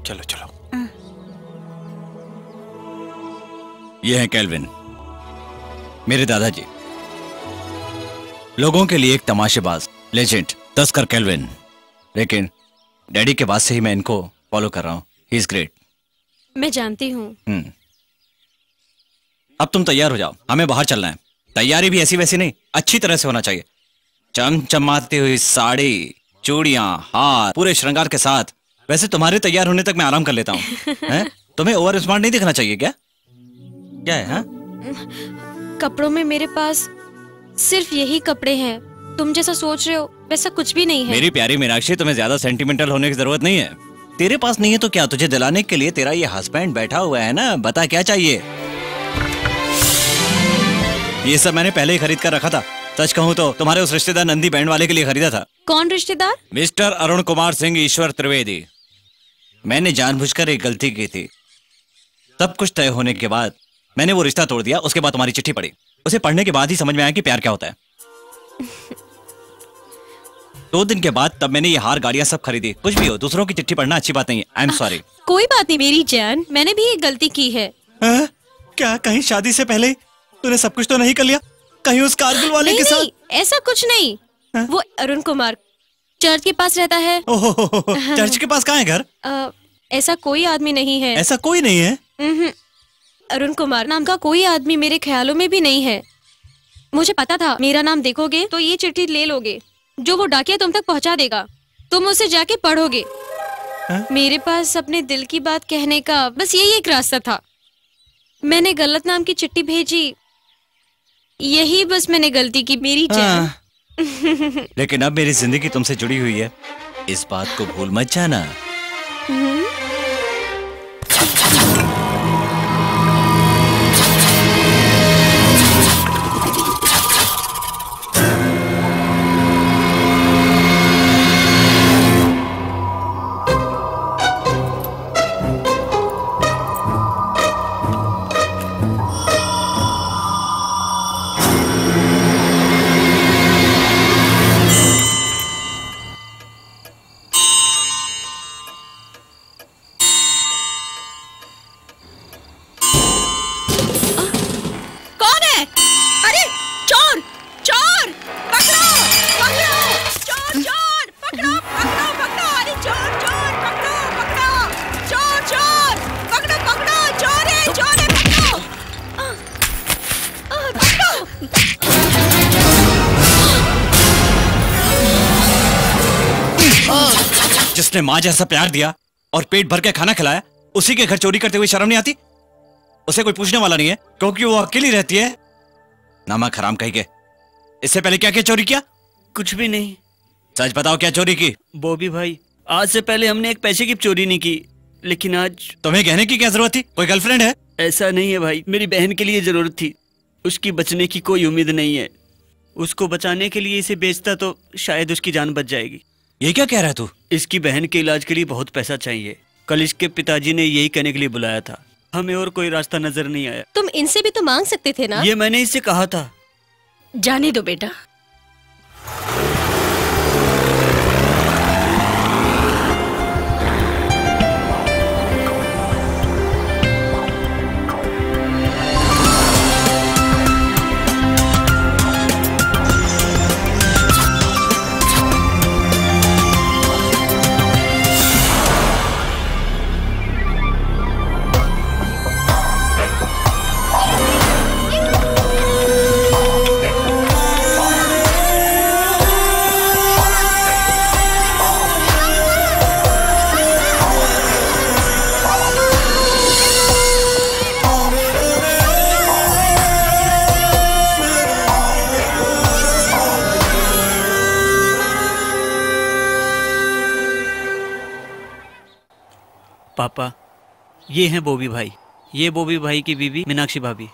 चलो चलो। ये हैं केल्विन, मेरे दादाजी। लोगों के लिए एक तमाशेबाज, लेजेंड, तस्कर केल्विन। लेकिन डैडी के बाद से ही मैं इनको फॉलो कर रहा हूँ। He is great. मैं जानती हूँ। अब तुम तैयार हो जाओ, हमें बाहर चलना है। तैयारी भी ऐसी वैसी नहीं, अच्छी तरह से होना चाहिए। चमचमाती हुई साड़ी, चूड़ियां, हार, पूरे श्रृंगार के साथ। वैसे तुम्हारे तैयार होने तक मैं आराम कर लेता हूँ। तुम्हें ओवर स्मार्ट नहीं दिखना चाहिए क्या? क्या है? हाँ? कपड़ों में मेरे पास सिर्फ यही कपड़े हैं। तुम जैसा सोच रहे हो वैसा कुछ भी नहीं है। मेरी प्यारी मीनाक्षी, तुम्हें ज्यादा सेंटिमेंटल होने की जरूरत नहीं है। तेरे पास नहीं है तो क्या, तुझे दिलाने के लिए तेरा ये हस्बैंड बैठा हुआ है ना। बता क्या चाहिए? ये सब मैंने पहले ही खरीद कर रखा था। सच कहूँ तो तुम्हारे उस रिश्तेदार नंदी बैंड वाले के लिए खरीदा था। कौन रिश्तेदार? मिस्टर अरुण कुमार सिंह ईश्वर त्रिवेदी। मैंने जानबूझकर एक गलती की थी। सब कुछ तय होने के बाद मैंने वो रिश्ता तोड़ दिया। उसके बाद तुम्हारी चिट्ठी पढ़ी। उसे पढ़ने के बाद ही समझ में आया कि प्यार क्या होता है। 2 दिन के बाद तब मैंने ये हार, गाड़ियां सब खरीदी। कुछ भी हो, दूसरों की चिट्ठी पढ़ना अच्छी बात नहीं है। I am sorry. कोई बात नहीं मेरी जान, मैंने भी एक गलती की है। क्या कहीं शादी से पहले तूने सब कुछ तो नहीं कर लिया? कहीं उस कारगिल वाले के साथ? ऐसा कुछ नहीं। वो अरुण कुमार चर्च के पास रहता है। चर्च के पास कहाँ है घर? ऐसा कोई आदमी नहीं है। ऐसा कोई नहीं है? अरुण कुमार नाम का कोई आदमी मेरे ख्यालों में भी नहीं है। मुझे पता था मेरा नाम देखोगे तो ये चिट्ठी ले लोगे, जो वो डाकिया तुम तक पहुंचा देगा। तुम उसे जाके पढ़ोगे। मेरे पास अपने दिल की बात कहने का बस यही एक रास्ता था। मैंने गलत नाम की चिट्ठी भेजी, यही बस मैंने गलती की मेरी जान। लेकिन अब मेरी जिंदगी तुमसे जुड़ी हुई है, इस बात को भूल मत जाना। जिसने माँ जैसा प्यार दिया और पेट भर के खाना खिलाया, उसी के घर चोरी करते हुए शर्म नहीं आती? उसे कोई पूछने वाला नहीं है क्योंकि वो अकेली रहती है। नमक हराम कहीं के। इससे पहले क्या क्या चोरी किया? कुछ भी नहीं। सच बताओ, क्या चोरी की? बॉबी भाई, आज से पहले हमने एक पैसे की चोरी नहीं की, लेकिन आज। तुम्हें कहने की क्या जरूरत थी? कोई गर्लफ्रेंड है? ऐसा नहीं है भाई, मेरी बहन के लिए जरूरत थी। उसकी बचने की कोई उम्मीद नहीं है। उसको बचाने के लिए इसे बेचता तो शायद उसकी जान बच जाएगी। ये क्या कह रहा है तू? इसकी बहन के इलाज के लिए बहुत पैसा चाहिए। कल इसके पिताजी ने यही कहने के लिए बुलाया था। हमें और कोई रास्ता नजर नहीं आया। तुम इनसे भी तो मांग सकते थे ना? ये मैंने इससे कहा था। जाने दो बेटा। पापा, ये हैं बॉबी भाई। ये बॉबी भाई की बीवी मीनाक्षी भाभी।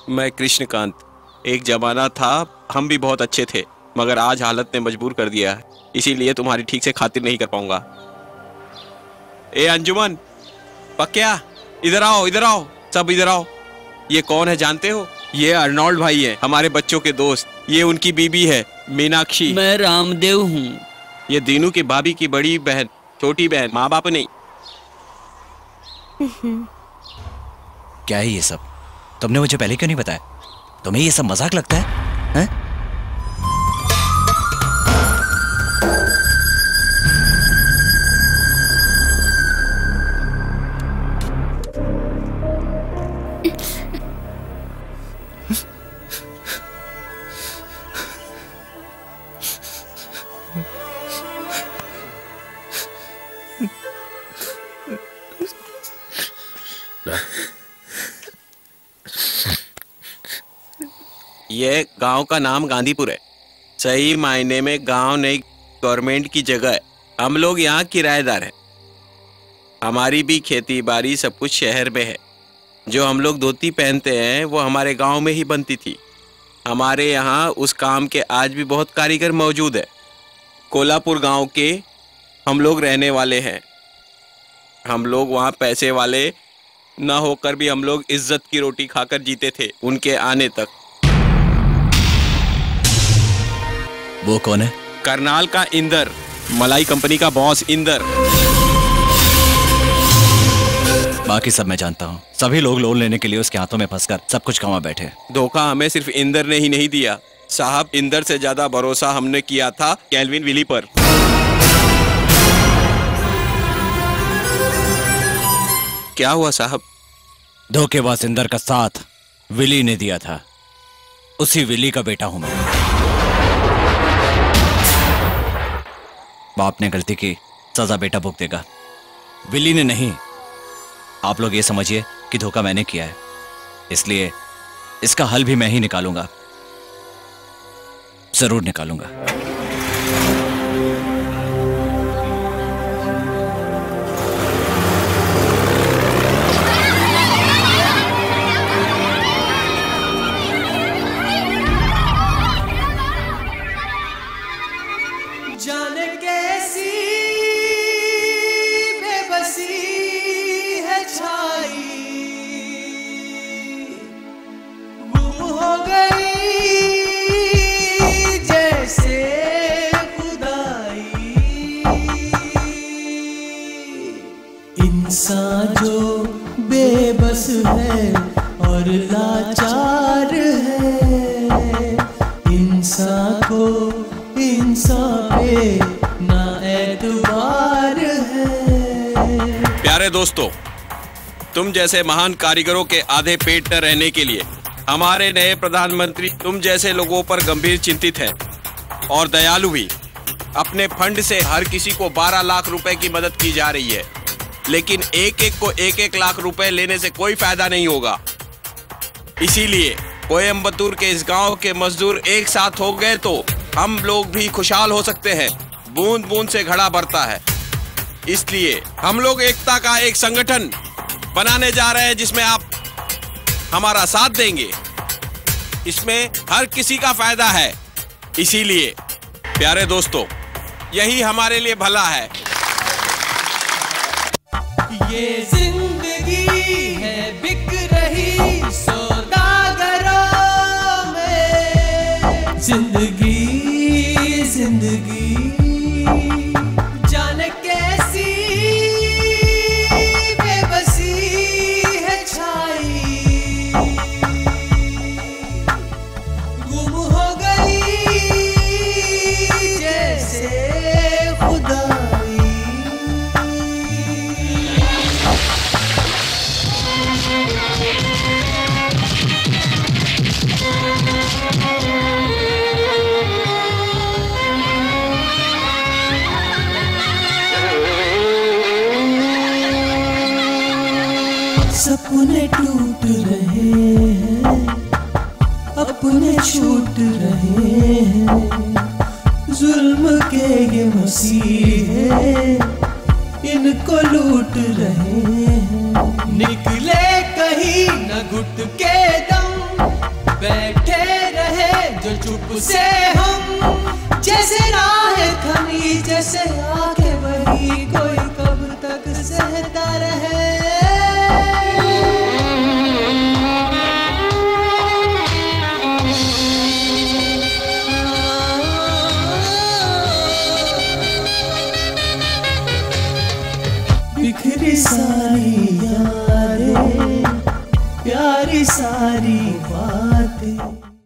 मैं कृष्णकांत। एक जमाना था हम भी बहुत अच्छे थे, मगर आज हालत ने मजबूर कर दिया है, इसीलिए तुम्हारी ठीक से खातिर नहीं कर पाऊंगा। ए अंजुमन, पक्या, इधर आओ, इधर आओ, सब इधर आओ। ये कौन है जानते हो? ये अर्नोल्ड भाई है, हमारे बच्चों के दोस्त। ये उनकी बीबी है मीनाक्षी। मैं रामदेव हूँ। ये दीनू की भाभी की बड़ी बहन, छोटी बहन, माँ बाप नहीं। क्या है ये सब? तुमने मुझे पहले क्यों नहीं बताया? तुम्हें ये सब मजाक लगता है, हैं? ये गांव का नाम गांधीपुर है। सही मायने में गांव नहीं, गवर्नमेंट की जगह है। हम लोग यहाँ किराएदार हैं। हमारी भी खेती बाड़ी सब कुछ शहर में है। जो हम लोग धोती पहनते हैं वो हमारे गांव में ही बनती थी। हमारे यहाँ उस काम के आज भी बहुत कारीगर मौजूद है। कोल्हापुर गांव के हम लोग रहने वाले हैं। हम लोग वहाँ पैसे वाले ना होकर भी हम लोग इज्जत की रोटी खाकर जीते थे उनके आने तक। वो कौन है? करनाल का इंदर, मलाई कंपनी का बॉस इंदर। बाकी सब मैं जानता हूँ। सभी लोग लोन लेने के लिए उसके हाथों में फंसकर सब कुछ कमा बैठे। धोखा हमें सिर्फ इंदर ने ही नहीं दिया साहब। इंदर से ज्यादा भरोसा हमने किया था कैल्विन विली पर। क्या हुआ साहब? धोखेबाज इंदर का साथ विली ने दिया था। उसी विली का बेटा हूं मैं। बाप ने गलती की, सजा बेटा भुगतेगा। विली ने नहीं। आप लोग ये समझिए कि धोखा मैंने किया है, इसलिए इसका हल भी मैं ही निकालूंगा। जरूर निकालूंगा। जाने कैसी बेबसी है छाई, गुम हो गई जैसे खुदाई। इंसान जो बेबस है और लाचार है, इंसान को इंसान पे ना एतबार है। प्यारे दोस्तों, तुम जैसे महान कारीगरों के आधे पेट न रहने के लिए हमारे नए प्रधानमंत्री तुम जैसे लोगों पर गंभीर चिंतित हैं और दयालु भी। अपने फंड से हर किसी को 12 लाख रुपए की मदद की जा रही है, लेकिन एक एक को 1-1 लाख रुपए लेने से कोई फायदा नहीं होगा। इसीलिए कोयम्बतूर के इस गांव के मजदूर एक साथ हो गए तो हम लोग भी खुशहाल हो सकते हैं। बूंद बूंद से घड़ा भरता है। इसलिए हम लोग एकता का एक संगठन बनाने जा रहे हैं जिसमें आप हमारा साथ देंगे। इसमें हर किसी का फायदा है। इसीलिए प्यारे दोस्तों, यही हमारे लिए भला है। ये जिंदगी है बिक रही सौदागरों में। जिंदगी जिंदगी जाने कैसी बेबसी है छाई, गुम हो गई जैसे खुदाई। सपने टूट रहे हैं, अपने छूट रहे हैं। जुल्म के ये मसीहे इनको लूट रहे हैं। निकले कहीं न घुट के दम, बैठे रहे जो चुप से हम। जैसे राह खनी जैसे आके वही कोई कब तक सहता रहे। बिखरी सारी यादें, प्यारी सारी बातें।